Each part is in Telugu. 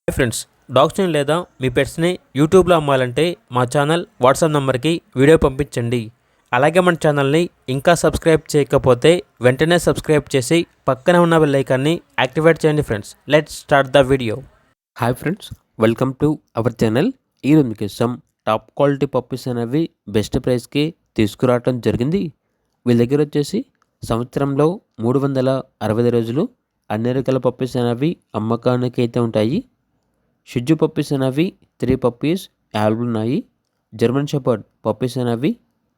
హాయ్ ఫ్రెండ్స్, డాగ్స్ని లేదా మీ పెట్స్ని యూట్యూబ్లో అమ్మాలంటే మా ఛానల్ వాట్సాప్ నెంబర్కి వీడియో పంపించండి. అలాగే మన ఛానల్ని ఇంకా సబ్స్క్రైబ్ చేయకపోతే వెంటనే సబ్స్క్రైబ్ చేసి పక్కనే ఉన్న బెల్ ఐకాన్ని యాక్టివేట్ చేయండి. Friends, let's start the video. Hi friends, welcome to our channel. ఈరోజు మీకోసం టాప్ క్వాలిటీ పప్పీస్ అనేవి బెస్ట్ ప్రైస్కి తీసుకురావటం జరిగింది. వీళ్ళ దగ్గర వచ్చేసి సంవత్సరంలో 365 రోజులు అన్ని రకాల పప్పీస్ అనేవి అమ్మకానికి అయితే ఉంటాయి. షిజ్జు పప్పీస్ అనేవి 3 పప్పీస్ అవైలబుల్ ఉన్నాయి. జర్మన్ షెపర్డ్ పప్పీస్ అనేవి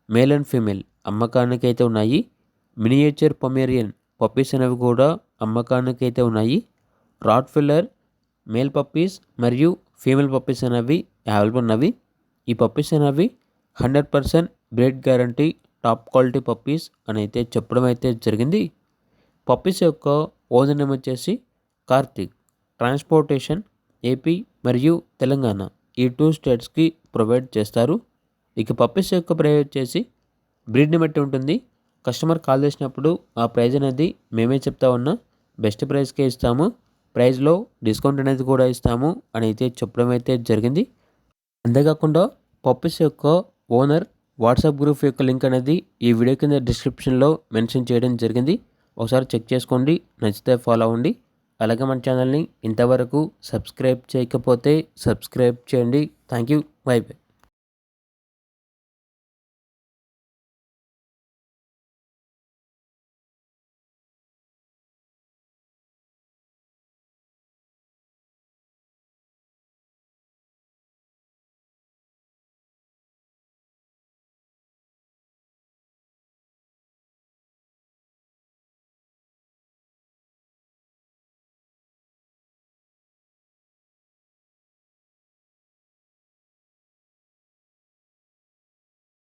మేల్ అండ్ ఫీమేల్ అమ్మకానికి అయితే ఉన్నాయి. మినియేచర్ పొమేరియన్ పప్పీస్ అనేవి కూడా అమ్మకానికి అయితే ఉన్నాయి. రాట్ ఫిల్లర్ మేల్ పప్పీస్ మరియు ఫీమేల్ పప్పీస్ అనేవి అవైలబుల్ ఉన్నవి. ఈ పప్పీస్ అనేవి 100% breed guarantee top quality puppies అని అయితే చెప్పడం అయితే జరిగింది. పప్పీస్ యొక్క ఓనర్ నేమ్ వచ్చేసి కార్తిక్. ట్రాన్స్పోర్టేషన్ ఏపీ మరియు తెలంగాణ ఈ 2 స్టేట్స్కి ప్రొవైడ్ చేస్తారు. ఇక పప్పీస్ యొక్క ప్రైస్ వచ్చేసి బ్రీడ్ని బట్టి ఉంటుంది. కస్టమర్ కాల్ చేసినప్పుడు ఆ ప్రైజ్ అనేది మేమే చెప్తా ఉన్నాం, బెస్ట్ ప్రైస్కే ఇస్తాము, ప్రైస్లో డిస్కౌంట్ అనేది కూడా ఇస్తాము అని అయితే చెప్పడం అయితే జరిగింది. అంతేకాకుండా పప్పీస్ యొక్క ఓనర్ వాట్సాప్ గ్రూప్ యొక్క లింక్ అనేది ఈ వీడియో కింద డిస్క్రిప్షన్లో మెన్షన్ చేయడం జరిగింది. ఒకసారి చెక్ చేసుకోండి, నచ్చితే ఫాలో అవ్వండి. అలాగే మన ఛానల్ని ఇంతవరకు సబ్స్క్రైబ్ చేయకపోతే సబ్స్క్రైబ్ చేయండి. Thank you. By by.